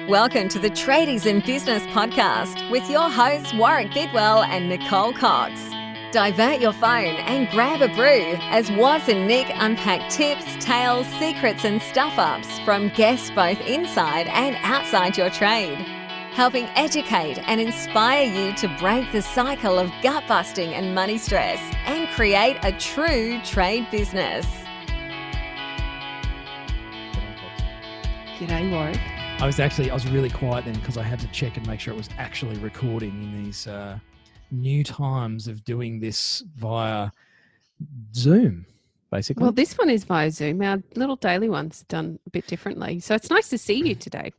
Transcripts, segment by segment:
Welcome to the Tradies in Business podcast with your hosts Warwick Bidwell and Nicole Cox. Divert your phone and grab a brew as Waz and Nic unpack tips, tales, secrets and stuff-ups from guests both inside and outside your trade, helping educate and inspire you to break the cycle of gut-busting and money stress and create a true trade business. G'day, Warwick. I was really quiet then because I had to check and make sure it was actually recording in these new times of doing this via Zoom, basically. Well, this one is via Zoom. Our little daily one's done a bit differently. So it's nice to see you today.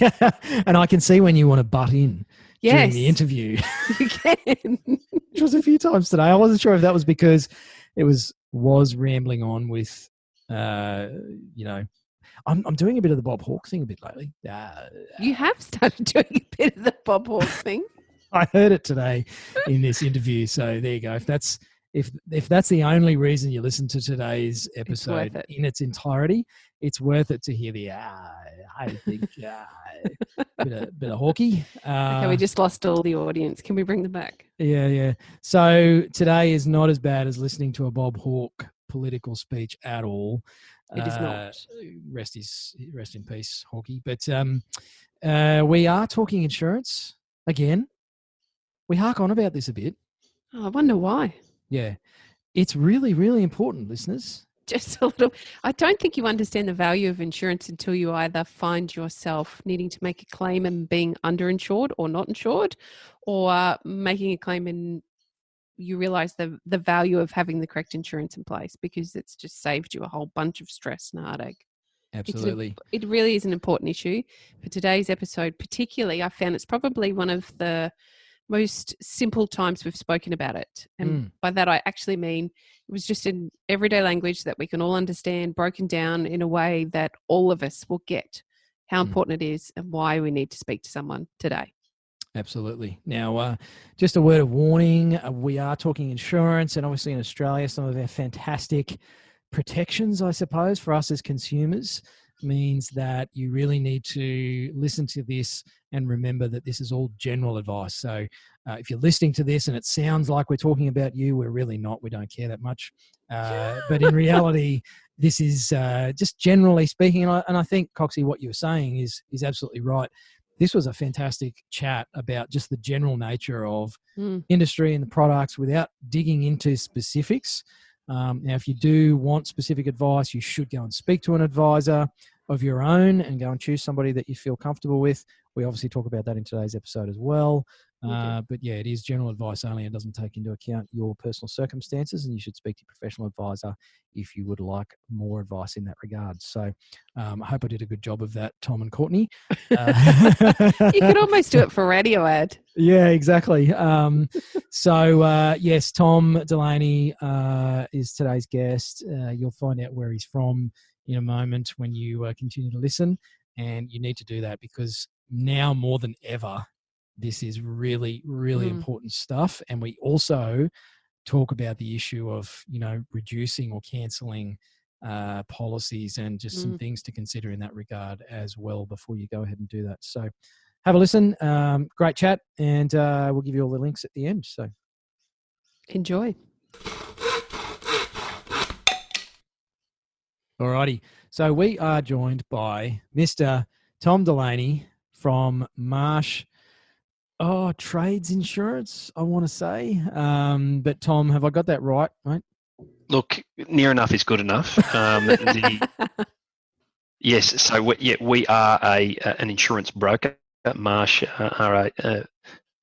Yeah, and I can see when you want to butt in during the interview. You can. Which was a few times today. I wasn't sure if that was because it was rambling on with, I'm doing a bit of the Bob Hawke thing a bit lately. You have started doing a bit of the Bob Hawke thing. I heard it today in this interview. So there you go. If that's the only reason you listen to today's episode in its entirety, it's worth it to hear the I think bit of Hawkey. Okay, we just lost all the audience. Can we bring them back? Yeah. So today is not as bad as listening to a Bob Hawke political speech at all. It is not. Rest in peace, Hawkey. But we are talking insurance again. We hark on about this a bit. Oh, I wonder why. Yeah. It's really, really important, listeners. Just a little. I don't think you understand the value of insurance until you either find yourself needing to make a claim and being underinsured or not insured, or making a claim and you realize the value of having the correct insurance in place, because it's just saved you a whole bunch of stress and heartache. Absolutely. It really is an important issue. For today's episode particularly, I found it's probably one of the most simple times we've spoken about it. And by that, I actually mean it was just in everyday language that we can all understand, broken down in a way that all of us will get how important it is and why we need to speak to someone today. Absolutely. Now, just a word of warning, we are talking insurance, and obviously in Australia, some of our fantastic protections, I suppose, for us as consumers means that you really need to listen to this and remember that this is all general advice. So if you're listening to this and it sounds like we're talking about you, we're really not. We don't care that much. But in reality, this is just generally speaking, and I think, Coxie, what you were saying is absolutely right. This was a fantastic chat about just the general nature of industry and the products without digging into specifics. Now, if you do want specific advice, you should go and speak to an advisor of your own and go and choose somebody that you feel comfortable with. We obviously talk about that in today's episode as well. But yeah, it is general advice only. It doesn't take into account your personal circumstances, and you should speak to a professional advisor if you would like more advice in that regard. So I hope I did a good job of that, Tom and Courtney. You could almost do it for a radio ad. Yeah, exactly. Yes, Tom Delaney is today's guest. You'll find out where he's from in a moment when you continue to listen, and you need to do that because now more than ever, this is really, really important stuff. And we also talk about the issue of, reducing or cancelling policies and just some things to consider in that regard as well before you go ahead and do that. So have a listen. Great chat. And we'll give you all the links at the end. So enjoy. Alrighty. So we are joined by Mr. Tom Delaney from Marsh Trades Insurance, I want to say. But Tom, have I got that right, mate? Look, near enough is good enough. Yes, so we are an insurance broker. Marsh are a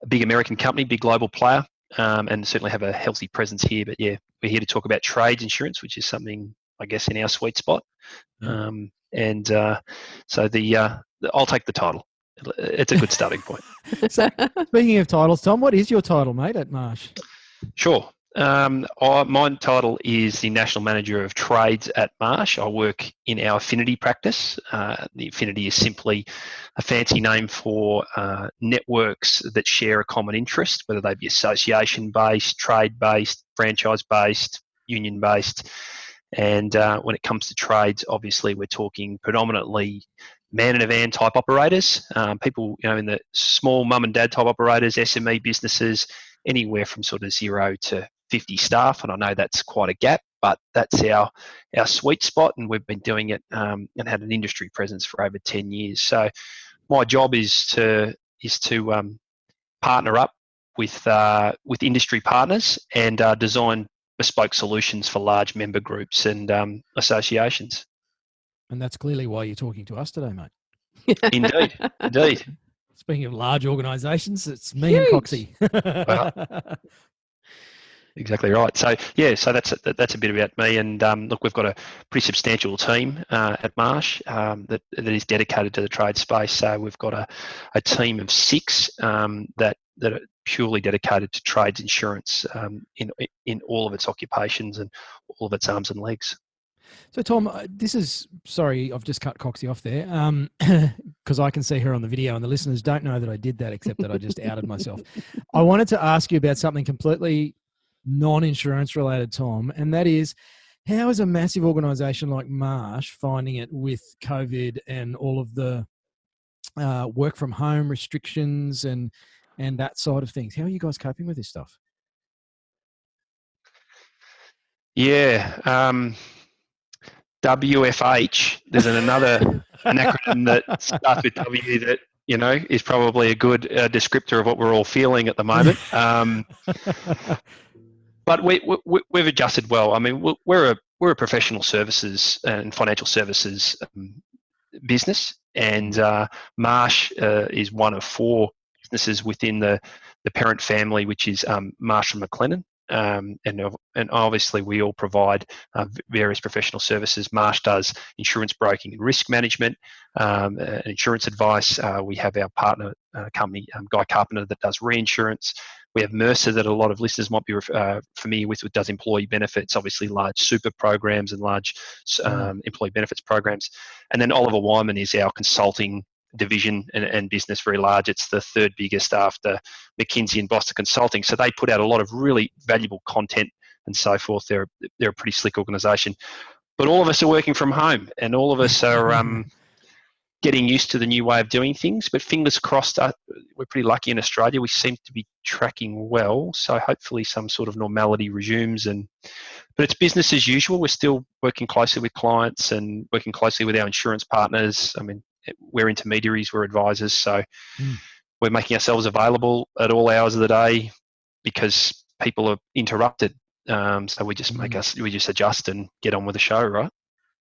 big American company, big global player, and certainly have a healthy presence here. But yeah, we're here to talk about trades insurance, which is something, I guess, in our sweet spot. So I'll take the title. It's a good starting point. So, speaking of titles, Tom, what is your title, mate, at Marsh? Sure. My title is the National Manager of Trades at Marsh. I work in our affinity practice. The affinity is simply a fancy name for networks that share a common interest, whether they be association-based, trade-based, franchise-based, union-based. And when it comes to trades, obviously we're talking predominantly man in a van type operators, people in the small mum and dad type operators, SME businesses, anywhere from sort of 0 to 50 staff. And I know that's quite a gap, but that's our sweet spot, and we've been doing it and had an industry presence for over 10 years. So my job is to partner up with industry partners and design bespoke solutions for large member groups and associations. And that's clearly why you're talking to us today, mate. Indeed. Speaking of large organisations, it's me and Coxie. Exactly right. So that's a bit about me. And look, we've got a pretty substantial team at Marsh that is dedicated to the trade space. So we've got a team of 6 that are purely dedicated to trades insurance in all of its occupations and all of its arms and legs. So, Tom, sorry, I've just cut Coxie off there because I can see her on the video and the listeners don't know that I did that, except that I just outed myself. I wanted to ask you about something completely non-insurance related, Tom, and that is, how is a massive organisation like Marsh finding it with COVID and all of the work from home restrictions and that side of things? How are you guys coping with this stuff? Yeah. WFH, there's an acronym that starts with W that, is probably a good descriptor of what we're all feeling at the moment. But we've adjusted well. I mean, we're a professional services and financial services business, and Marsh is one of 4 businesses within the parent family, which is Marsh and McLennan. And obviously we all provide various professional services. Marsh does insurance broking and risk management, insurance advice. We have our partner company, Guy Carpenter, that does reinsurance. We have Mercer that a lot of listeners might be familiar with, does employee benefits, obviously large super programs and large employee benefits programs. And then Oliver Wyman is our consulting division and business, very large. It's the 3rd biggest after McKinsey and Boston Consulting. So they put out a lot of really valuable content and so forth. They're a pretty slick organisation. But all of us are working from home, and all of us are getting used to the new way of doing things. But fingers crossed, we're pretty lucky in Australia. We seem to be tracking well. So hopefully some sort of normality resumes. But it's business as usual. We're still working closely with clients and working closely with our insurance partners. I mean, we're intermediaries, we're advisors, so we're making ourselves available at all hours of the day because people are interrupted. So we just adjust and get on with the show, right?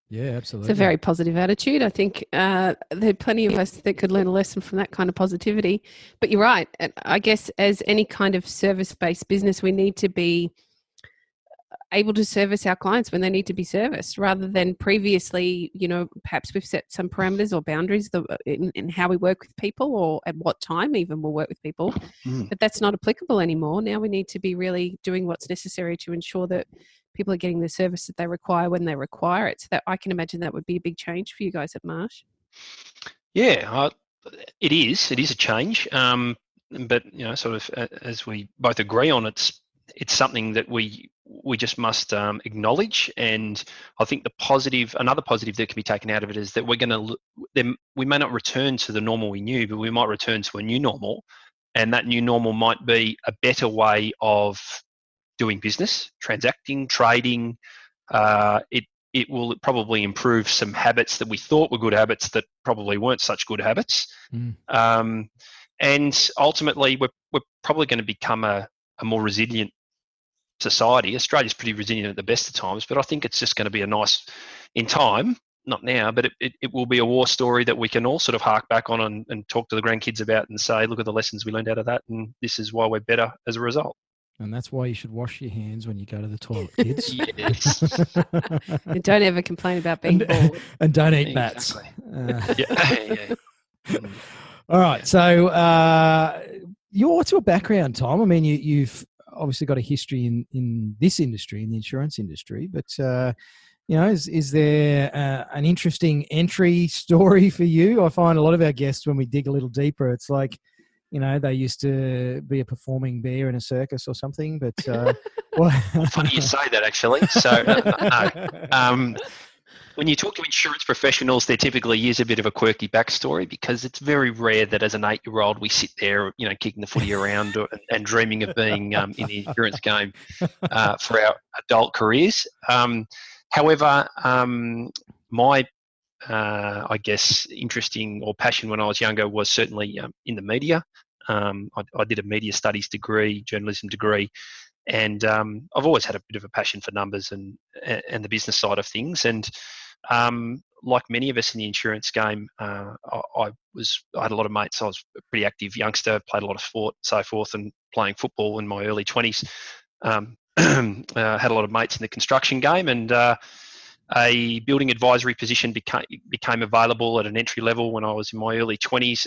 Yeah, absolutely. It's a very positive attitude. I think there are plenty of us that could learn a lesson from that kind of positivity. But you're right. I guess as any kind of service-based business, we need to be able to service our clients when they need to be serviced, rather than previously, perhaps we've set some parameters or boundaries in how we work with people, or at what time even we'll work with people. But that's not applicable anymore. Now we need to be really doing what's necessary to ensure that people are getting the service that they require when they require it. So that I can imagine that would be a big change for you guys at Marsh. Yeah, it is. It is a change. But sort of as we both agree on, it's something that we just must acknowledge. And I think another positive that can be taken out of it is that we may not return to the normal we knew, but we might return to a new normal, and that new normal might be a better way of doing business, transacting, trading. It will probably improve some habits that we thought were good habits that probably weren't such good habits. And ultimately, we're probably going to become a more resilient society. Australia's pretty resilient at the best of times, but I think it's just going to be a nice, in time, not now, but it will be a war story that we can all sort of hark back on and talk to the grandkids about and say, look at the lessons we learned out of that, and this is why we're better as a result. And that's why you should wash your hands when you go to the toilet, kids. Yes. And don't ever complain about being bored. And don't eat bats. Yeah. All right. So what's your background, Tom? I mean, you've obviously got a history in this industry, in the insurance industry, but is there an interesting entry story for you? I find a lot of our guests, when we dig a little deeper, it's like, they used to be a performing bear in a circus or something, but funny you say that, actually. So When you talk to insurance professionals, there typically is a bit of a quirky backstory, because it's very rare that as an 8-year-old we sit there, kicking the footy around and dreaming of being in the insurance game for our adult careers. However, my I guess interesting or passion when I was younger was certainly in the media. I did a media studies degree, journalism degree, and I've always had a bit of a passion for numbers and the business side of things. And like many of us in the insurance game, I had a lot of mates. I was a pretty active youngster, played a lot of sport, so forth, and playing football in my early 20s. Had a lot of mates in the construction game, and a building advisory position became available at an entry level when I was in my early 20s.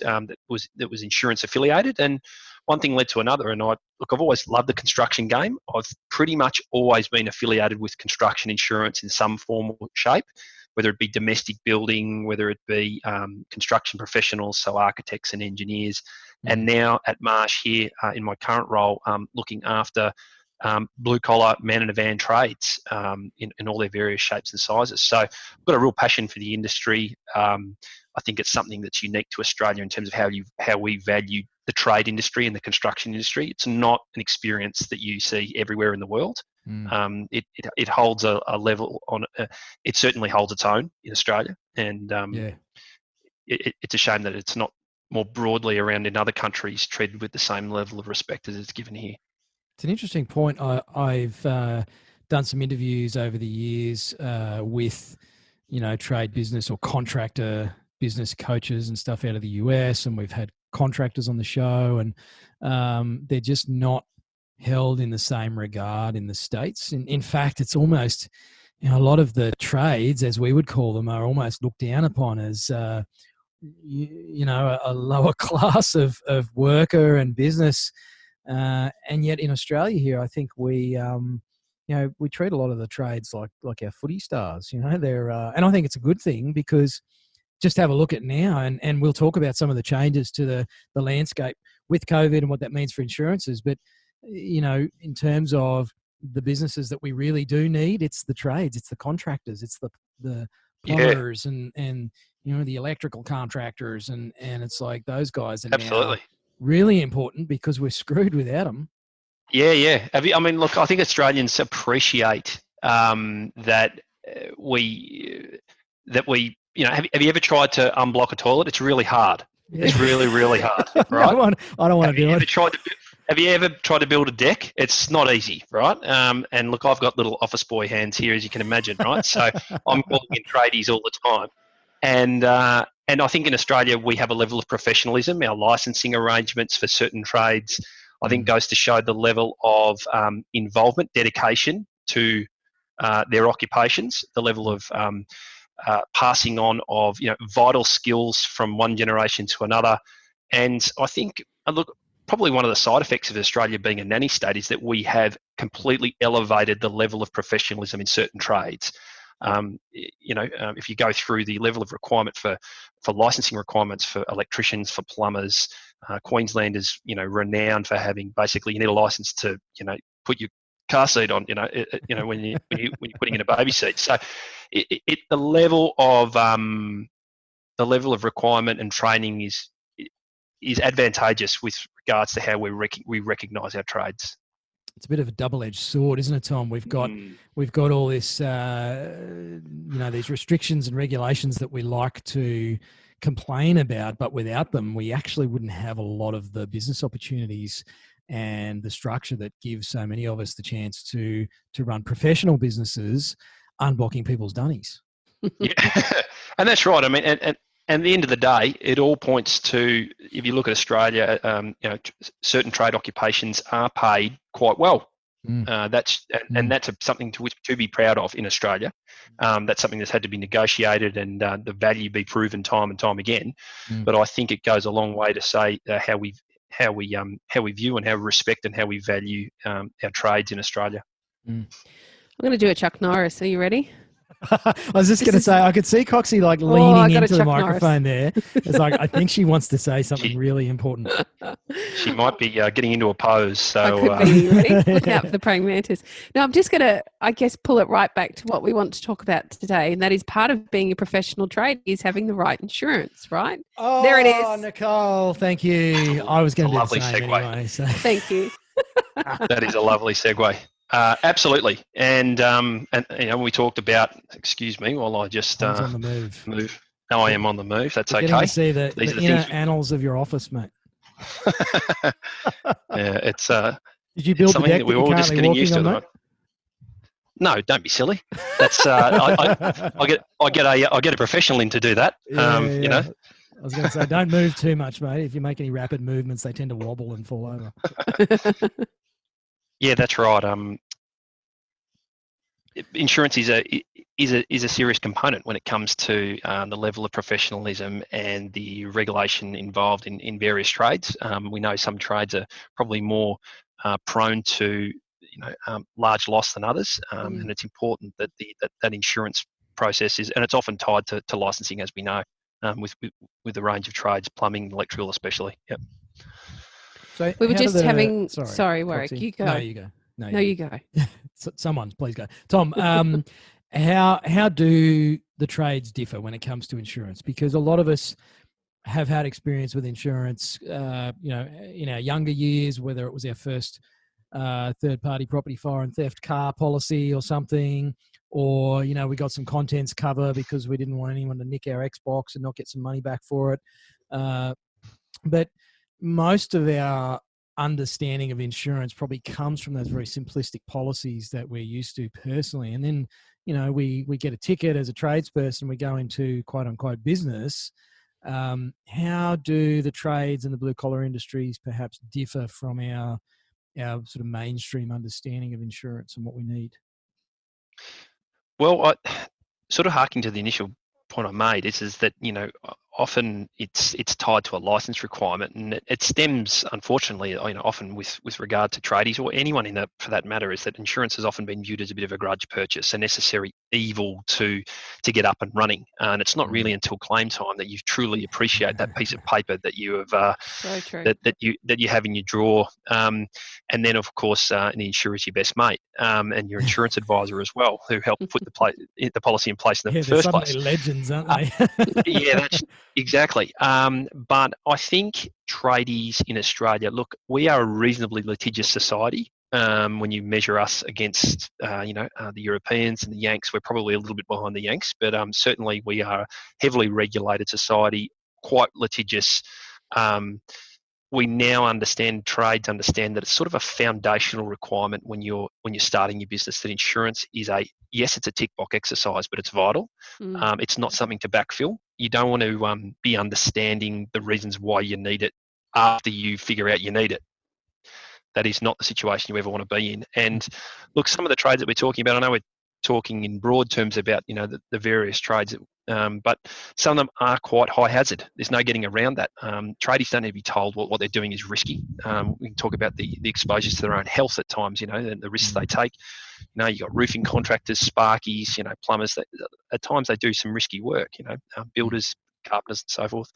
That was insurance affiliated, and one thing led to another. And I've always loved the construction game. I've pretty much always been affiliated with construction insurance in some form or shape, whether it be domestic building, whether it be construction professionals, so architects and engineers, and now at Marsh here in my current role, looking after blue collar man in a van trades in all their various shapes and sizes. So I've got a real passion for the industry. I think it's something that's unique to Australia in terms of how we value the trade industry and the construction industry. It's not an experience that you see everywhere in the world. It holds a level on. It certainly holds its own in Australia, and it's a shame that it's not more broadly around in other countries treated with the same level of respect as it's given here. It's an interesting point. I've done some interviews over the years with, trade business or contractor business coaches and stuff out of the US, and we've had contractors on the show, and they're just not held in the same regard in the States. In fact, it's almost, a lot of the trades, as we would call them, are almost looked down upon as, a lower class of worker and business. And yet in Australia here, I think we treat a lot of the trades like our footy stars. They're and I think it's a good thing, because just have a look at now, and we'll talk about some of the changes to the landscape with COVID and what that means for insurances. But in terms of the businesses that we really do need, it's the trades, it's the contractors, it's the plumbers and the electrical contractors, and it's like those guys are absolutely now really important, because we're screwed without them. Yeah. I think Australians appreciate that we. Have you ever tried to unblock a toilet? It's really hard. Yeah. It's really, really hard, right? I don't want to do it. Have you ever tried to build a deck? It's not easy, right? And look, I've got little office boy hands here, as you can imagine, right? So I'm calling in tradies all the time. And I think in Australia we have a level of professionalism. Our licensing arrangements for certain trades, I think, goes to show the level of involvement, dedication to their occupations, the level of passing on of vital skills from one generation to another. And I think, probably one of the side effects of Australia being a nanny state is that we have completely elevated the level of professionalism in certain trades. If you go through the level of requirement for licensing requirements for electricians, for plumbers, Queensland is renowned for having, basically, you need a license to put your car seat on when you're putting in a baby seat. So the level of requirement and training is advantageous with regards to how we recognise our trades. It's a bit of a double-edged sword, isn't it, Tom? We've got all this, these restrictions and regulations that we like to complain about, but without them, we actually wouldn't have a lot of the business opportunities and the structure that gives so many of us the chance to run professional businesses, unblocking people's dunnies. Yeah, and that's right. I mean, and at the end of the day, it all points to, if you look at Australia, certain trade occupations are paid quite well. That's something to be proud of in Australia. That's something that's had to be negotiated and the value be proven time and time again. But I think it goes a long way to say how we view and how we respect and how we value our trades in Australia. I'm going to do a Chuck Norris. Are you ready? I was just going to say, I could see Coxie like I leaning got a into the Chuck microphone Norris. there. It's like, I think she wants to say something She- really important. She might be getting into a pose. So I could be. Ready? Look out for the praying mantis. Now, I'm just going to, I guess, pull it right back to what we want to talk about today. And that is part of being a professional trade is having the right insurance, right? Oh, There it is. Nicole, thank you. I was going to do the lovely same segue. anyway. So. Thank you. That is a lovely segue. Absolutely. And we talked about, excuse me, while I just Tom's on the move. move. No, I am on the move. That's We're okay. getting to see the These are the inner things. annals of your office, mate. Yeah, it's Did you build the something deck that that we're you're all just currently getting walking used to. on, At the mate? moment. No, don't be silly. That's I get a professional in to do that. You know. I was going to say, don't move too much, mate. If you make any rapid movements, they tend to wobble and fall over. Yeah, that's right. Insurance is a serious component when it comes to the level of professionalism and the regulation involved in various trades. We know some trades are probably more prone to large loss than others, and it's important that that insurance process is, and it's often tied to licensing, as we know, with the range of trades, plumbing, electrical, especially. Yep. So We were how do just the- having. Sorry, Sorry, Warwick. Coxie. You go. No, you go. No, you go. Someone, please go. Tom, how do the trades differ when it comes to insurance? Because a lot of us have had experience with insurance, in our younger years, whether it was our first third-party property fire and theft car policy or something, or, we got some contents cover because we didn't want anyone to nick our Xbox and not get some money back for it. But most of our understanding of insurance probably comes from those very simplistic policies that we're used to personally. And then, we get a ticket as a tradesperson, we go into quote unquote business. How do the trades and the blue collar industries perhaps differ from our sort of mainstream understanding of insurance and what we need? Well, sort of harking to the initial point I made is that often it's tied to a license requirement, and it stems, unfortunately, often with regard to tradies or anyone for that matter, is that insurance has often been viewed as a bit of a grudge purchase, a necessary evil to get up and running, and it's not really until claim time that you truly appreciate that piece of paper that you have So true. that you have in your drawer, and then of course the insurer is your best mate, and your insurance advisor as well, who helped put the policy in place in the first place. They're suddenly legends, aren't they? Yeah, that's exactly. But I think tradies in Australia, look, we are a reasonably litigious society. When you measure us against, the Europeans and the Yanks, we're probably a little bit behind the Yanks, but certainly we are a heavily regulated society, quite litigious. We now trades understand that it's sort of a foundational requirement when you're starting your business, that insurance is it's a tick box exercise, but it's vital. It's not something to backfill. You don't want to be understanding the reasons why you need it after you figure out you need it. That is not the situation you ever want to be in. And look, some of the trades that we're talking about, I know we're talking in broad terms about the various trades, but some of them are quite high hazard. There's no getting around that. Tradies don't need to be told what they're doing is risky. We can talk about the exposures to their own health at times, the risks they take. You've got roofing contractors, sparkies, plumbers. That at times they do some risky work. Builders, carpenters, and so forth.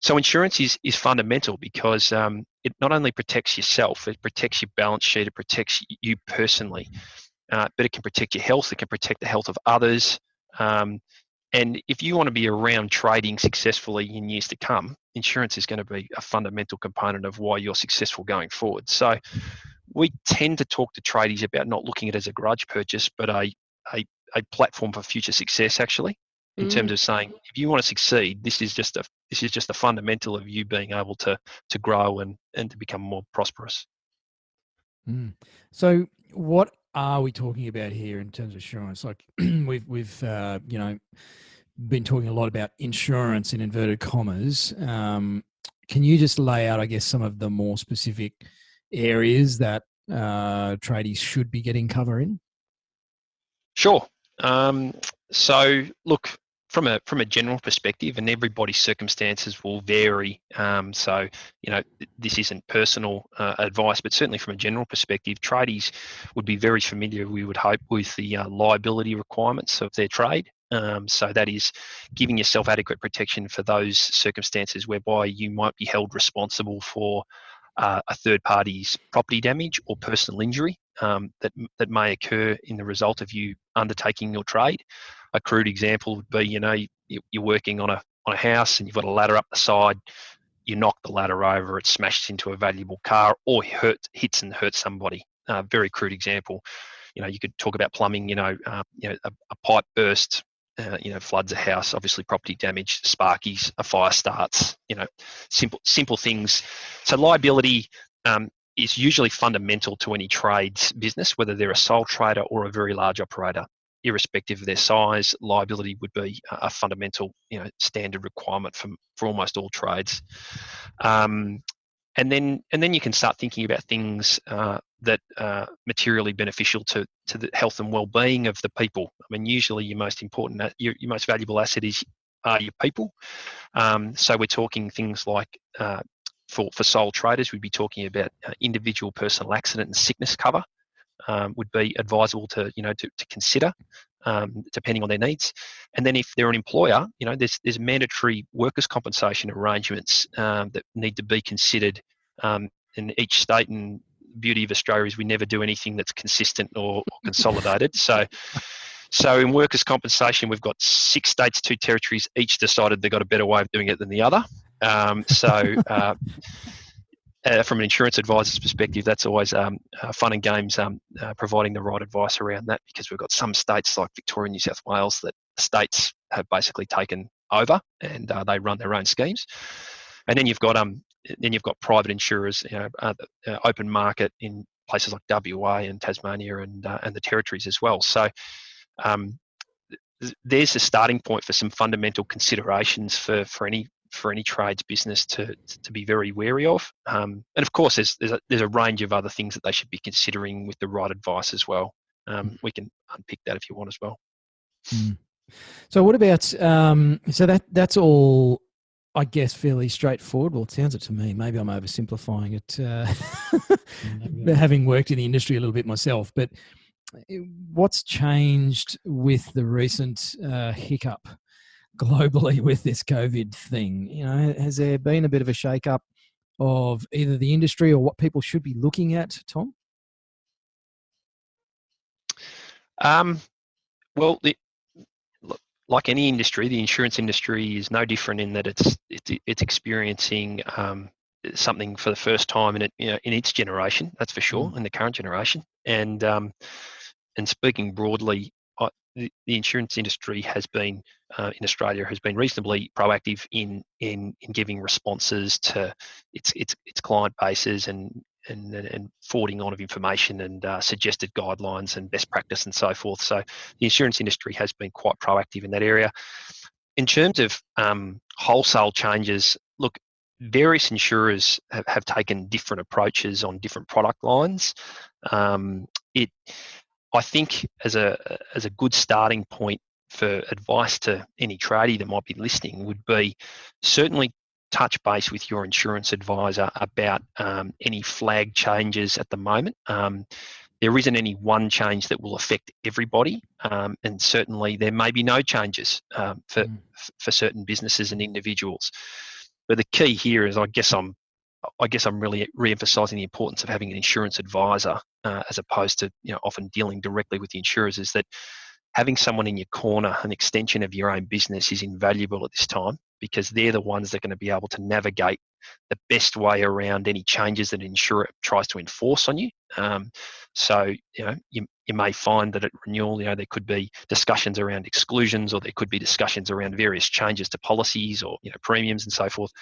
So insurance is fundamental because it not only protects yourself, it protects your balance sheet, it protects you personally, but it can protect your health, it can protect the health of others. And if you want to be around trading successfully in years to come, insurance is going to be a fundamental component of why you're successful going forward. So we tend to talk to tradies about not looking at it as a grudge purchase, but a platform for future success, actually, in terms of saying, if you want to succeed, this is just a fundamental of you being able to grow and to become more prosperous. So what are we talking about here in terms of insurance? Like we've been talking a lot about insurance in inverted commas. Can you just lay out, I guess, some of the more specific areas that tradies should be getting cover in? Sure. So look, from a general perspective, and everybody's circumstances will vary. So, this isn't personal advice, but certainly from a general perspective, tradies would be very familiar, we would hope, with the liability requirements of their trade. So that is giving yourself adequate protection for those circumstances whereby you might be held responsible for a third party's property damage or personal injury that may occur in the result of you undertaking your trade. A crude example would be, you're working on a house and you've got a ladder up the side. You knock the ladder over, it smashes into a valuable car, or hits and hurts somebody. Very crude example. You could talk about plumbing. A pipe burst. Floods a house, obviously property damage, sparkies, a fire starts, simple things. So liability is usually fundamental to any trades business, whether they're a sole trader or a very large operator. Irrespective of their size, liability would be a fundamental, standard requirement for almost all trades. And then you can start thinking about things that are materially beneficial to the health and well-being of the people. I mean, usually your most important, your most valuable asset are your people. So we're talking things like, for sole traders, we'd be talking about individual personal accident and sickness cover. Would be advisable to consider, depending on their needs. And then if they're an employer, there's mandatory workers' compensation arrangements that need to be considered in each state. And the beauty of Australia is we never do anything that's consistent or consolidated. So in workers' compensation, we've got 6 states, 2 territories, each decided they've got a better way of doing it than the other. From an insurance advisor's perspective, that's always fun and games, providing the right advice around that, because we've got some states like Victoria and New South Wales that the states have basically taken over and they run their own schemes. And then you've got private insurers, open market in places like WA and Tasmania and the territories as well. So there's a starting point for some fundamental considerations for any trades business to be very wary of. And of course, there's a range of other things that they should be considering with the right advice as well. We can unpick that if you want as well. So what about, so that's all, I guess, fairly straightforward. Well, it sounds it to me. Maybe I'm oversimplifying it, having worked in the industry a little bit myself. But what's changed with the recent hiccup globally with this COVID thing? Has there been a bit of a shake-up of either the industry or what people should be looking at, Tom? Well, like any industry, the insurance industry is no different in that it's experiencing something for the first time in its generation. That's for sure, in the current generation. And speaking broadly, the insurance industry has been in Australia has been reasonably proactive in giving responses to its client bases and forwarding on of information and suggested guidelines and best practice and so forth. So the insurance industry has been quite proactive in that area. In terms of wholesale changes, look, various insurers have taken different approaches on different product lines. I think as a good starting point for advice to any tradie that might be listening would be certainly touch base with your insurance advisor about any flag changes at the moment. There isn't any one change that will affect everybody, and certainly there may be no changes for certain businesses and individuals. But the key here is, I guess I'm really re-emphasising the importance of having an insurance advisor as opposed to often dealing directly with the insurers. Is that having someone in your corner, an extension of your own business, is invaluable at this time, because they're the ones that are going to be able to navigate the best way around any changes that an insurer tries to enforce on you. So you may find that at renewal, there could be discussions around exclusions, or there could be discussions around various changes to policies or premiums and so forth.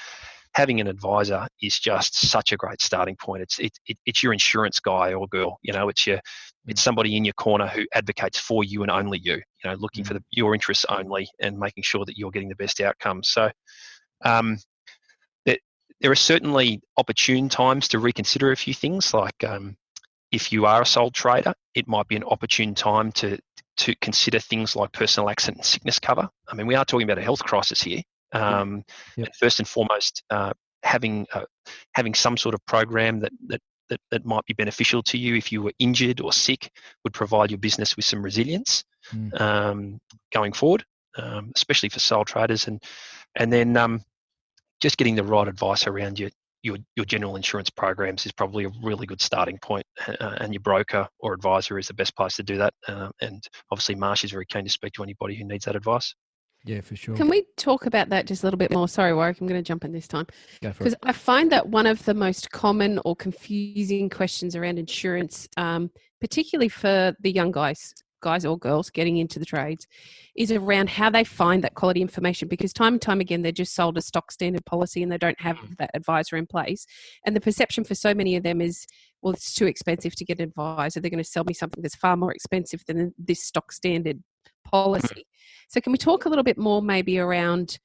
Having an advisor is just such a great starting point. It's your insurance guy or girl. It's somebody in your corner who advocates for you and only you. Looking for your interests only and making sure that you're getting the best outcome. So there are certainly opportune times to reconsider a few things. Like if you are a sole trader, it might be an opportune time to to consider things like personal accident and sickness cover. I mean, we are talking about a health crisis here. And first and foremost, having some sort of program that might be beneficial to you if you were injured or sick would provide your business with some resilience going forward, especially for sole traders, and then just getting the right advice around your general insurance programs is probably a really good starting point, and your broker or advisor is the best place to do that. And obviously, Marsh is very keen to speak to anybody who needs that advice. Yeah, for sure. Can we talk about that just a little bit more? Sorry, Warwick, I'm going to jump in this time. Go for it. Because I find that one of the most common or confusing questions around insurance, particularly for the young guys or girls getting into the trades, is around how they find that quality information, because time and time again, they're just sold a stock standard policy and they don't have that advisor in place. And the perception for so many of them is, well, it's too expensive to get an advisor. They're going to sell me something that's far more expensive than this stock standard policy. So can we talk a little bit more maybe around,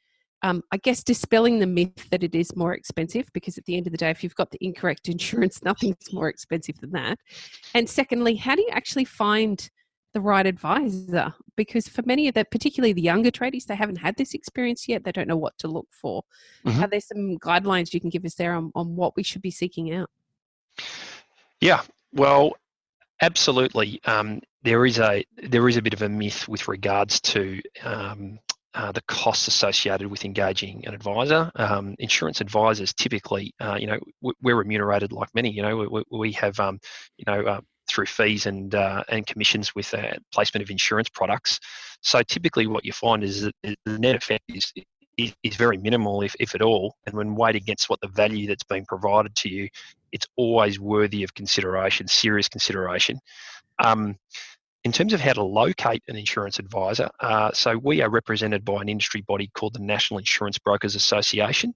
I guess, dispelling the myth that it is more expensive, because at the end of the day, if you've got the incorrect insurance, nothing's more expensive than that. And secondly, how do you actually find the right advisor? Because for many of the, particularly the younger tradies, they haven't had this experience yet. They don't know what to look for. Are there some guidelines you can give us there on what we should be seeking out? Yeah, well, absolutely. There is a bit of a myth with regards to the costs associated with engaging an advisor. Insurance advisors typically, we're remunerated like many. We have, through fees and commissions with placement of insurance products. So typically, what you find is that the net effect is very minimal, if at all. And when weighed against what the value that's being provided to you, it's always worthy of consideration, serious consideration. In terms of how to locate an insurance advisor, so we are represented by an industry body called the National Insurance Brokers Association,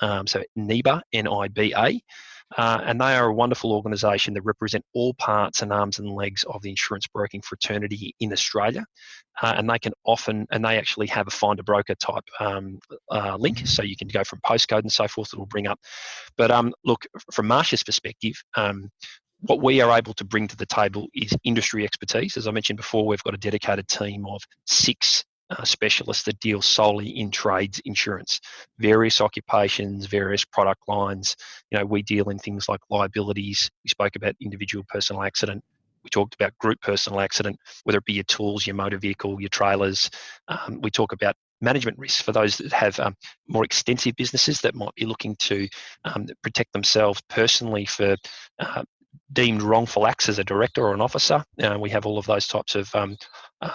so NIBA, N-I-B-A, and they are a wonderful organisation that represent all parts and arms and legs of the insurance broking fraternity in Australia, and they actually have a find a broker type link, so you can go from postcode and so forth. It'll bring up. But look, from Marsh's perspective, what we are able to bring to the table is industry expertise. As I mentioned before, we've got a dedicated team of 6 specialists that deal solely in trades insurance, various occupations, various product lines. We deal in things like liabilities. We spoke about individual personal accident. We talked about group personal accident, whether it be your tools, your motor vehicle, your trailers. We talk about management risks for those that have more extensive businesses that might be looking to protect themselves personally for deemed wrongful acts as a director or an officer. We have all of those types of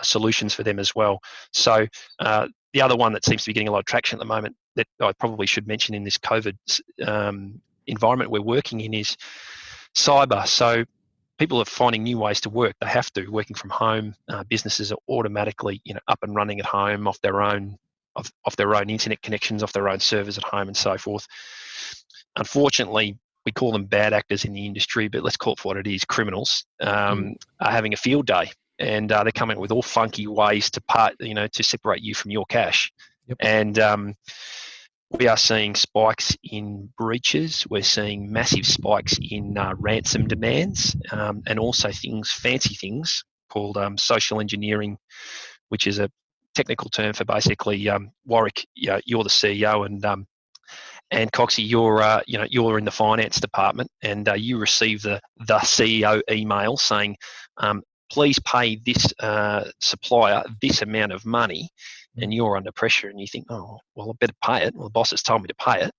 solutions for them as well. So the other one that seems to be getting a lot of traction at the moment that I probably should mention in this COVID environment we're working in is cyber. So people are finding new ways to work. They have to, working from home. Businesses are automatically up and running at home off their own internet connections, off their own servers at home and so forth. Unfortunately, we call them bad actors in the industry, but let's call it for what it is. Criminals are having a field day, and they're coming up with all funky ways to separate you from your cash. Yep. And we are seeing spikes in breaches. We're seeing massive spikes in ransom demands, and also fancy things called social engineering, which is a technical term for basically Warwick. You're the CEO, and Coxie, you're in the finance department, and you receive the CEO email saying, please pay this supplier this amount of money, and you're under pressure, and you think, oh, well, I better pay it. Well, the boss has told me to pay it.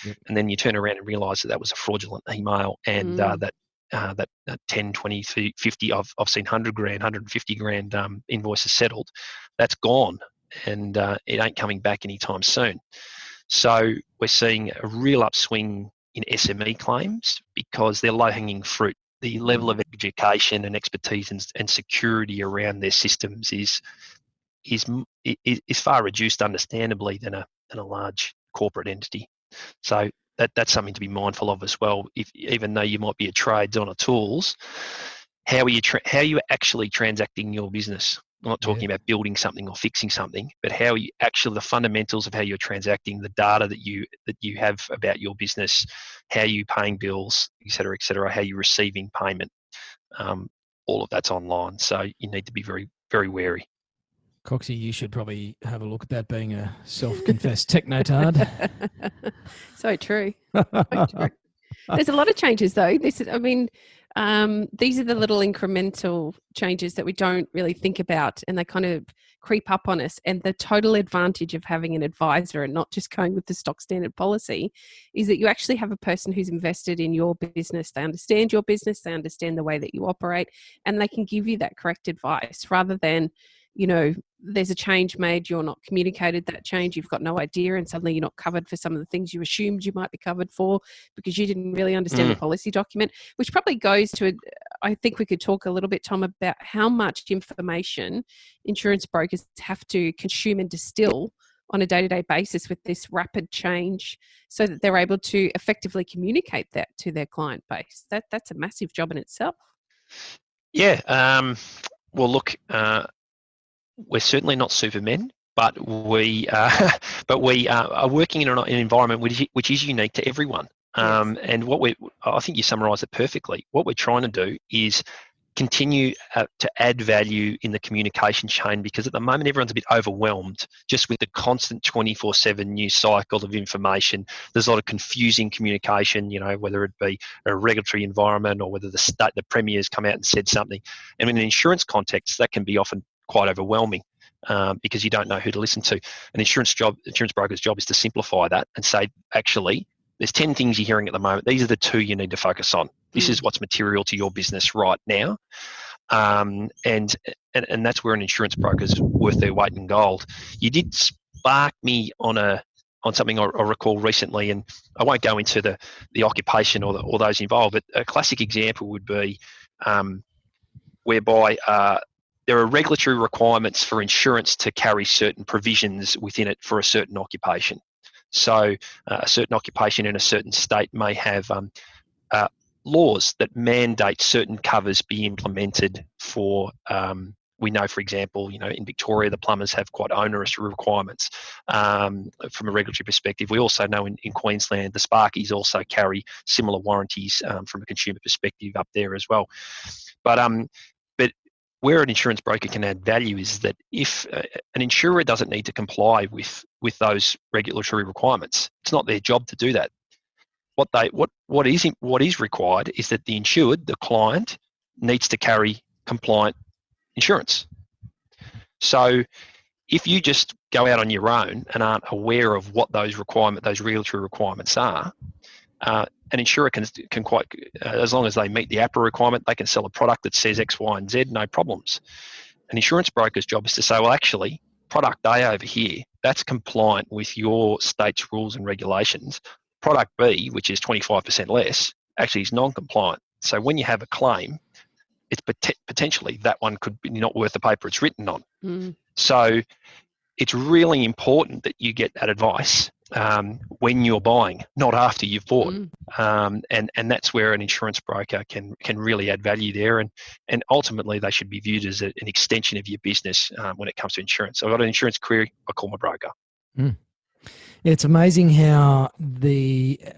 Yep. And then you turn around and realise that was a fraudulent email, and that 10, 20, 50, I've seen 100 grand, 150 grand invoices settled. That's gone, and it ain't coming back anytime soon. So we're seeing a real upswing in SME claims because they're low-hanging fruit. The level of education and expertise and security around their systems is far reduced, understandably, than a large corporate entity. So that's something to be mindful of as well. Even though you might be a trades on a tools, how are you actually transacting your business? I'm not talking about building something or fixing something, but how you actually, the fundamentals of how you're transacting, the data that you have about your business, how you paying bills, et cetera, how you receiving payment. All of that's online. So you need to be very, very wary. Coxie, you should probably have a look at that, being a self-confessed technotard. So true. So true. There's a lot of changes, though. These are the little incremental changes that we don't really think about, and they kind of creep up on us. And the total advantage of having an advisor and not just going with the stock standard policy is that you actually have a person who's invested in your business. They understand your business, they understand the way that you operate, and they can give you that correct advice rather than, there's a change made, you're not communicated that change, you've got no idea, and suddenly you're not covered for some of the things you assumed you might be covered for because you didn't really understand the policy document, which probably goes to, I think we could talk a little bit, Tom, about how much information insurance brokers have to consume and distill on a day-to-day basis with this rapid change so that they're able to effectively communicate that to their client base. That's a massive job in itself. Yeah. Well, look, we're certainly not supermen, but we are working in an environment which is unique to everyone. Yes. And I think you summarised it perfectly. What we're trying to do is continue to add value in the communication chain, because at the moment everyone's a bit overwhelmed just with the constant 24/7 news cycle of information. There's a lot of confusing communication, whether it be a regulatory environment or whether the premier's come out and said something. And in an insurance context, that can be often quite overwhelming because you don't know who to listen to. An insurance broker's job is to simplify that and say, actually, there's 10 things you're hearing at the moment. These are the 2 you need to focus on. This is what's material to your business right now. And that's where an insurance broker's worth their weight in gold. You did spark me on something I recall recently, and I won't go into the occupation or those involved, but a classic example would be whereby there are regulatory requirements for insurance to carry certain provisions within it for a certain occupation. So a certain occupation in a certain state may have laws that mandate certain covers be implemented for, we know, for example, in Victoria, the plumbers have quite onerous requirements from a regulatory perspective. We also know in Queensland, the Sparkies also carry similar warranties from a consumer perspective up there as well. But where an insurance broker can add value is that if an insurer doesn't need to comply with those regulatory requirements, it's not their job to do that. What is required is that the insured, the client, needs to carry compliant insurance. So if you just go out on your own and aren't aware of what those regulatory requirements are, an insurer can quite, as long as they meet the APRA requirement, they can sell a product that says X, Y, and Z, no problems. An insurance broker's job is to say, well, actually, product A over here, that's compliant with your state's rules and regulations. Product B, which is 25% less, actually is non-compliant. So when you have a claim, it's potentially that one could be not worth the paper it's written on. So it's really important that you get that advice when you're buying, not after you've bought. And that's where an insurance broker can really add value there. And ultimately, they should be viewed as an extension of your business when it comes to insurance. So I've got an insurance query, I call my broker. It's amazing how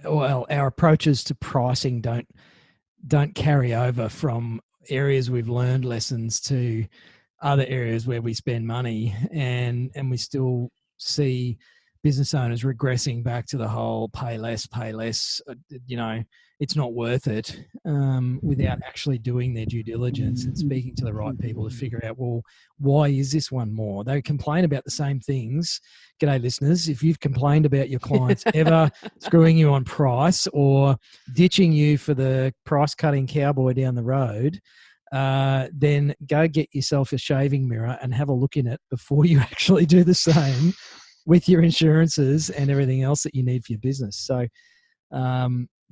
our approaches to pricing don't carry over from areas we've learned lessons to other areas where we spend money, and we still see business owners regressing back to the whole pay less, it's not worth it, without actually doing their due diligence and speaking to the right people to figure out, well, why is this one more? They complain about the same things. G'day, listeners. If you've complained about your clients ever screwing you on price or ditching you for the price-cutting cowboy down the road, then go get yourself a shaving mirror and have a look in it before you actually do the same with your insurances and everything else that you need for your business. So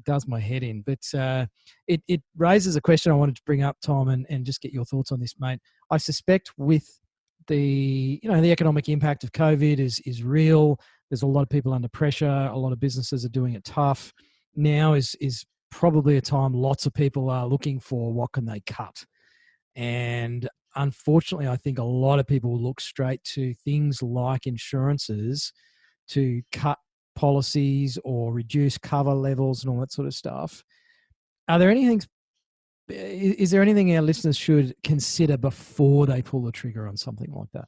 does my head in. But it raises a question I wanted to bring up, Tom, and just get your thoughts on this, mate. I suspect with the economic impact of COVID is real. There's a lot of people under pressure. A lot of businesses are doing it tough. Now is probably a time lots of people are looking for what can they cut. And unfortunately, I think a lot of people look straight to things like insurances to cut policies or reduce cover levels and all that sort of stuff. Are there any things Is there anything our listeners should consider before they pull the trigger on something like that?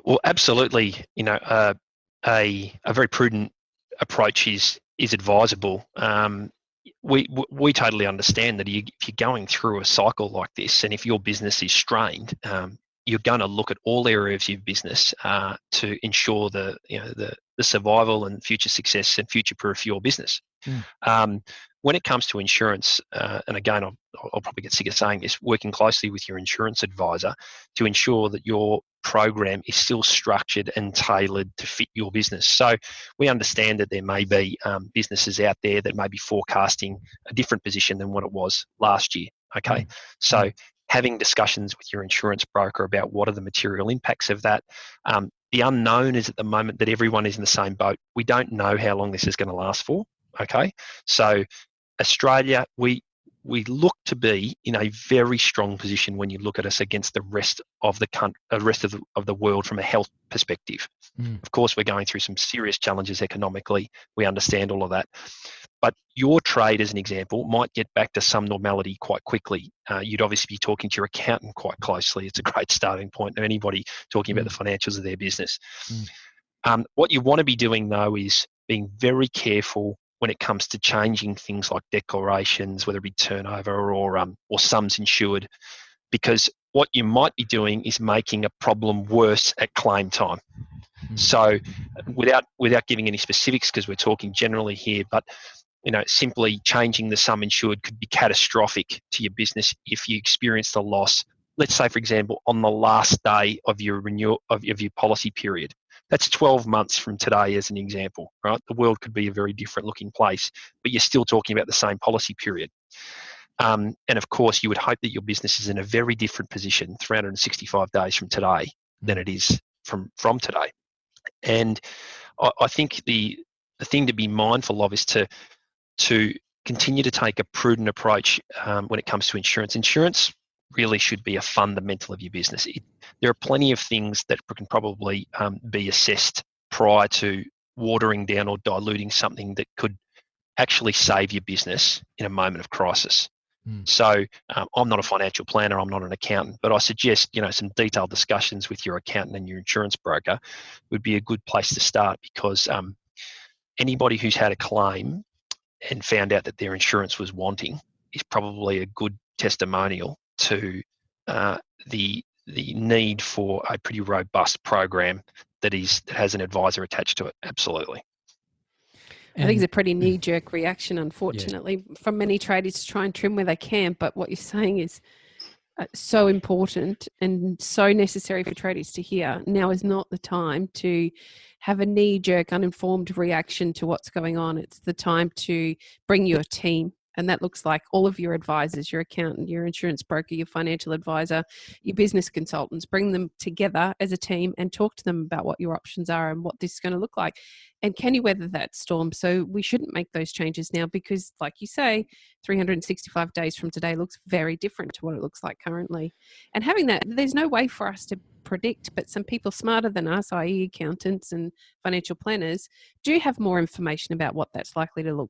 Well, absolutely. A very prudent approach is advisable. We totally understand that if you're going through a cycle like this, and if your business is strained, you're going to look at all areas of your business to ensure the survival and future success and future proof your business. When it comes to insurance, and again, I'll probably get sick of saying this, working closely with your insurance advisor to ensure that your program is still structured and tailored to fit your business. So we understand that there may be businesses out there that may be forecasting a different position than what it was last year. Okay, so having discussions with your insurance broker about what are the material impacts of that. The unknown is at the moment that everyone is in the same boat. We don't know how long this is going to last for. Okay, so Australia, we look to be in a very strong position when you look at us against the rest of the world from a health perspective. Of course, we're going through some serious challenges economically. We understand all of that. But your trade, as an example, might get back to some normality quite quickly. You'd obviously be talking to your accountant quite closely. It's a great starting point of anybody talking about the financials of their business. What you want to be doing, though, is being very careful when it comes to changing things like declarations, whether it be turnover or sums insured, because what you might be doing is making a problem worse at claim time. So without giving any specifics, because we're talking generally here, but simply changing the sum insured could be catastrophic to your business if you experienced a loss. Let's say, for example, on the last day of your renewal of your policy period. That's 12 months from today, as an example, right? The world could be a very different looking place, but you're still talking about the same policy period. And of course, you would hope that your business is in a very different position 365 days from today than it is from today. And I think the thing to be mindful of is to continue to take a prudent approach when it comes to insurance. Insurance really should be a fundamental of your business. There are plenty of things that can probably be assessed prior to watering down or diluting something that could actually save your business in a moment of crisis. So I'm not a financial planner, I'm not an accountant, but I suggest some detailed discussions with your accountant and your insurance broker would be a good place to start, because anybody who's had a claim and found out that their insurance was wanting is probably a good testimonial to the need for a pretty robust program that has an advisor attached to it. Absolutely. I think it's a pretty knee-jerk reaction, unfortunately, from many tradies to try and trim where they can. But what you're saying is so important and so necessary for tradies to hear. Now is not the time to have a knee-jerk, uninformed reaction to what's going on. It's the time to bring your team. And that looks like all of your advisors, your accountant, your insurance broker, your financial advisor, your business consultants. Bring them together as a team and talk to them about what your options are and what this is going to look like. And can you weather that storm? So we shouldn't make those changes now because, like you say, 365 days from today looks very different to what it looks like currently. And having that, there's no way for us to predict, but some people smarter than us, i.e. accountants and financial planners, do have more information about what that's likely to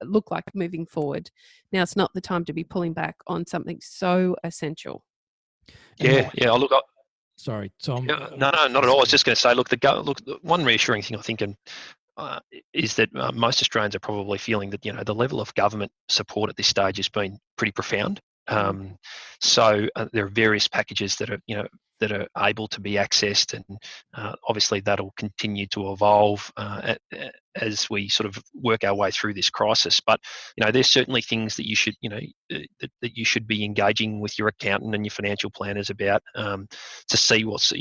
look like moving forward. Now it's not the time to be pulling back on something so essential. Yeah. Sorry, Tom. No, not at all. I was just going to say, the one reassuring thing I think is that most Australians are probably feeling that the level of government support at this stage has been pretty profound. So there are various packages that are able to be accessed, and obviously that'll continue to evolve as we sort of work our way through this crisis. But there's certainly things that you should that you should be engaging with your accountant and your financial planners about to see what's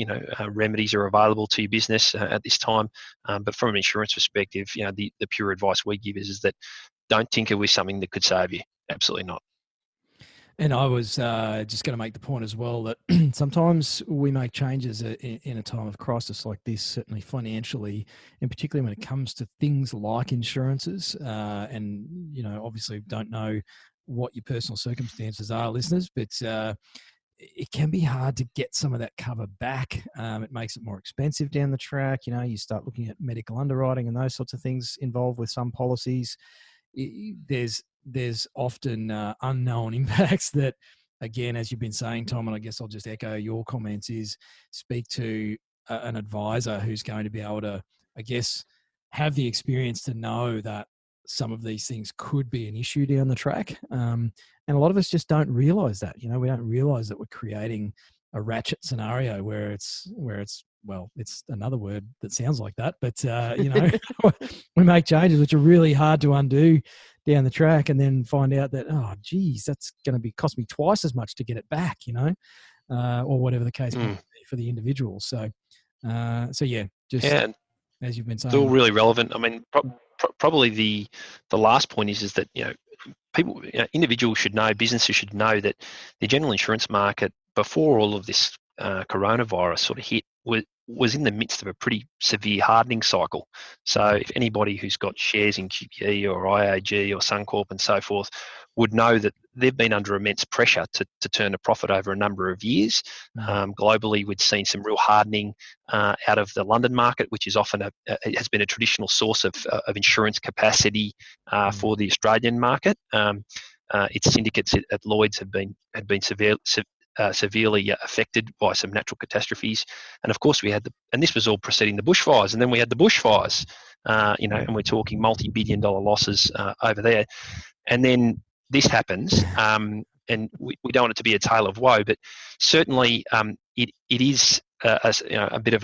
remedies are available to your business at this time. But from an insurance perspective, the pure advice we give is that don't tinker with something that could save you. Absolutely not. And I was just going to make the point as well that sometimes we make changes in a time of crisis like this, certainly financially, and particularly when it comes to things like insurances. And, obviously don't know what your personal circumstances are, listeners, but it can be hard to get some of that cover back. It makes it more expensive down the track. You start looking at medical underwriting and those sorts of things involved with some policies. There's there's often unknown impacts that, again, as you've been saying, Tom, and I guess I'll just echo your comments, is speak to an advisor who's going to be able to, I guess, have the experience to know that some of these things could be an issue down the track. And a lot of us just don't realize that. We don't realize that we're creating a ratchet scenario where it's well, it's another word that sounds like that, but we make changes which are really hard to undo down the track, and then find out that, oh geez, that's going to cost me twice as much to get it back, or whatever the case may be for the individual. So yeah, just as you've been saying, it's all really relevant. I mean, probably the last point is that people, individuals should know, businesses should know that the general insurance market before all of this coronavirus sort of hit was in the midst of a pretty severe hardening cycle. So if anybody who's got shares in QBE or IAG or Suncorp and so forth would know that they've been under immense pressure to turn a profit over a number of years. Globally, we've seen some real hardening out of the London market, which is often it has been a traditional source of insurance capacity for the Australian market. Its syndicates at Lloyd's had been severely affected by some natural catastrophes, and of course we had and this was all preceding the bushfires, and then we had the bushfires, and we're talking multi-billion-dollar losses over there, and then this happens, and we don't want it to be a tale of woe, but certainly it is a bit of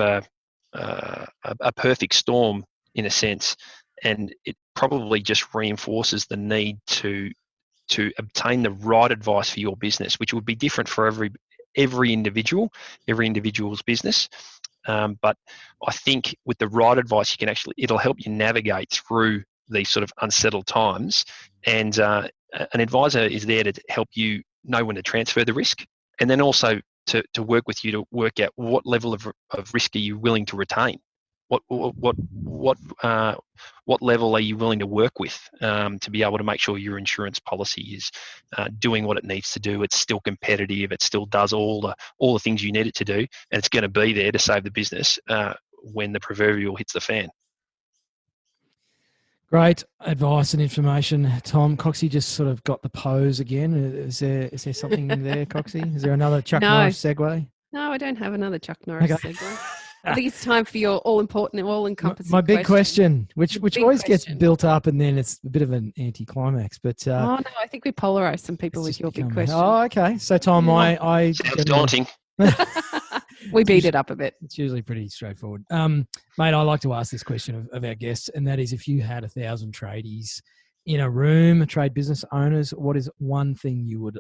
a perfect storm in a sense, and it probably just reinforces the need to obtain the right advice for your business, which would be different for every individual's business. But I think with the right advice, it'll help you navigate through these sort of unsettled times. And an advisor is there to help you know when to transfer the risk, and then also to work with you to work out what level of risk are you willing to retain. What level are you willing to work with to be able to make sure your insurance policy is doing what it needs to do? It's still competitive. It still does all the things you need it to do, and it's going to be there to save the business when the proverbial hits the fan. Great advice and information, Tom. Coxie just sort of got the pose again. Is there something there, Coxie? Is there another Chuck Norris segue? No, I don't have another Chuck Norris segue. I think it's time for your all-important, all-encompassing my big question, which always gets question. Built up, and then it's a bit of an anticlimax. But oh no, I think we polarise some people with your big question. Oh, okay. So Tom, I sounds daunting. We beat it up a bit. It's usually pretty straightforward. Mate, I like to ask this question of our guests, and that is, if you had 1,000 tradies in a room, trade business owners, what is one thing you would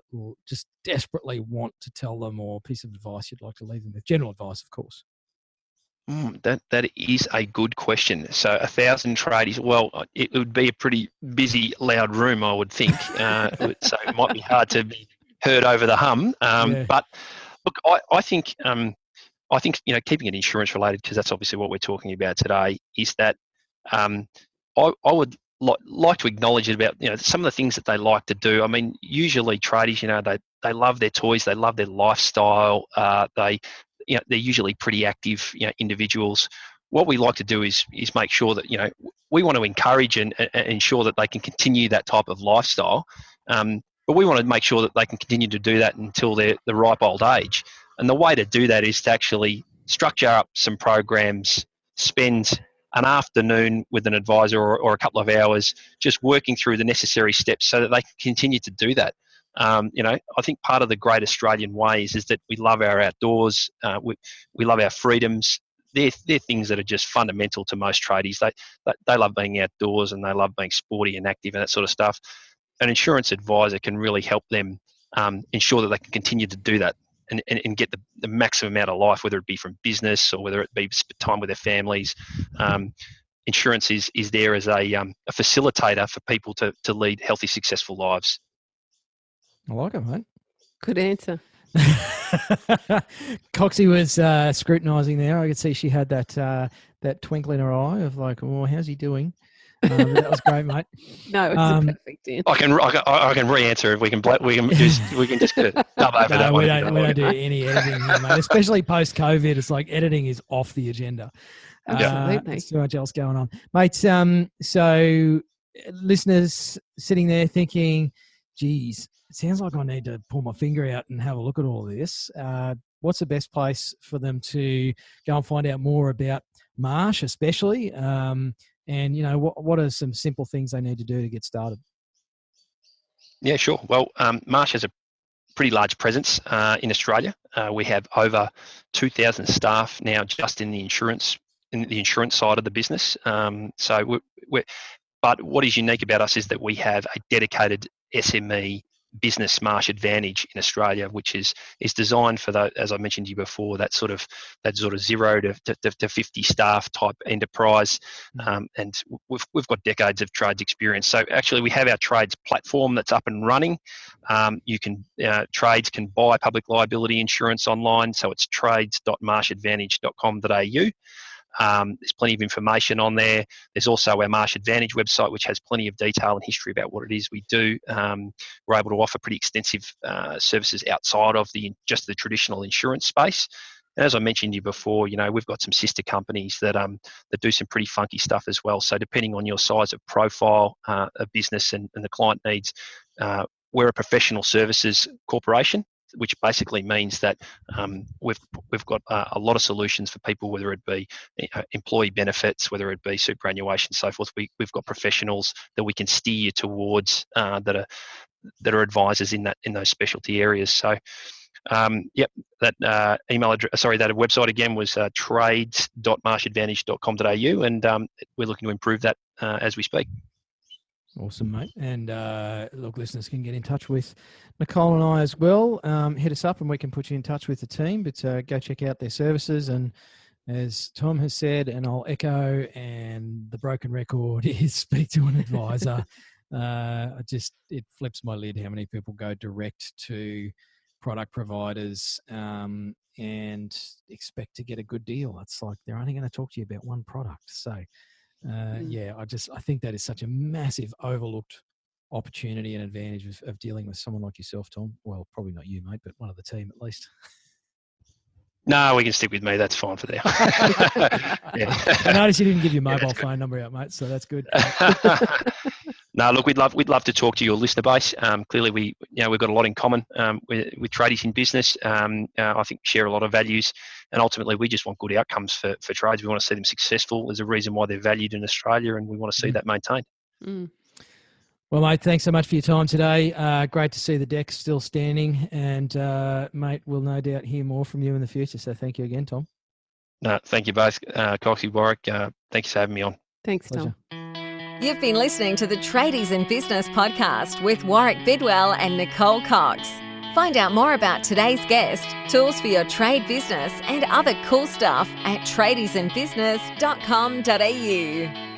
just desperately want to tell them, or piece of advice you'd like to leave them with? General advice, of course. That is a good question. So 1,000 tradies, well, it would be a pretty busy, loud room, I would think. So it might be hard to be heard over the hum. But look, I think keeping it insurance related, because that's obviously what we're talking about today, is that I would like to acknowledge it about some of the things that they like to do. I mean, usually tradies, they love their toys, they love their lifestyle, they're usually pretty active individuals. What we like to do is make sure that we want to encourage and ensure that they can continue that type of lifestyle, but we want to make sure that they can continue to do that until they're the ripe old age. And the way to do that is to actually structure up some programs, spend an afternoon with an advisor or a couple of hours just working through the necessary steps so that they can continue to do that. I think part of the great Australian ways is that we love our outdoors, we love our freedoms. They're things that are just fundamental to most tradies. They love being outdoors, and they love being sporty and active and that sort of stuff. An insurance advisor can really help them ensure that they can continue to do that and get the maximum amount of life, whether it be from business or whether it be time with their families. Insurance is there as a facilitator for people to lead healthy, successful lives. I like it, mate. Good answer. Coxie was scrutinising there. I could see she had that twinkle in her eye of like, "Oh, how's he doing?" That was great, mate. No, it's a perfect answer. I can re-answer if we can just dub over that one. We don't do any editing here, mate. Especially post COVID, it's like editing is off the agenda. Absolutely, there's too much else going on, mate. So listeners sitting there thinking, geez, it sounds like I need to pull my finger out and have a look at all this. What's the best place for them to go and find out more about Marsh, especially? And, what are some simple things they need to do to get started? Yeah, sure. Well, Marsh has a pretty large presence in Australia. We have over 2,000 staff now just in the insurance side of the business. But what is unique about us is that we have a dedicated SME business Marsh Advantage in Australia, which is designed for that, as I mentioned to you before, that sort of 0 to 50 staff type enterprise, and we've got decades of trades experience. So actually, we have our trades platform that's up and running. Trades can buy public liability insurance online, so it's trades.marshadvantage.com.au. There's plenty of information on there. There's also our Marsh Advantage website, which has plenty of detail and history about what it is we do. We're able to offer pretty extensive services outside of just the traditional insurance space. And as I mentioned to you before, we've got some sister companies that do some pretty funky stuff as well. So depending on your size of profile of business and the client needs, we're a professional services corporation, which basically means that we've got a lot of solutions for people, whether it be employee benefits, whether it be superannuation, so forth. We've got professionals that we can steer you towards that are advisors in those specialty areas. So, that website again was trades.marshadvantage.com.au, and we're looking to improve that as we speak. Awesome, mate. And look, listeners can get in touch with Nicole and I as well. Hit us up and we can put you in touch with the team, but go check out their services. And as Tom has said, and I'll echo, and the broken record is speak to an advisor. It flips my lid how many people go direct to product providers and expect to get a good deal. It's like they're only going to talk to you about one product. So I think that is such a massive overlooked opportunity and advantage of dealing with someone like yourself, Tom. Well, probably not you, mate, but one of the team at least. No, we can stick with me. That's fine for there. Yeah. I noticed you didn't give your mobile phone number out, mate, so that's good. No, look, we'd love to talk to your listener base. Clearly, we've got a lot in common with tradies in business. I think we share a lot of values, and ultimately, we just want good outcomes for trades. We want to see them successful. There's a reason why they're valued in Australia, and we want to see that maintained. Mm. Well, mate, thanks so much for your time today. Great to see the deck still standing, and mate, we'll no doubt hear more from you in the future. So, thank you again, Tom. No, thank you both, Coxie, Warwick. Thanks for having me on. Thanks, Pleasure. Tom. You've been listening to the Tradies in Business podcast with Warwick Bidwell and Nicole Cox. Find out more about today's guest, tools for your trade business, and other cool stuff at tradiesinbusiness.com.au.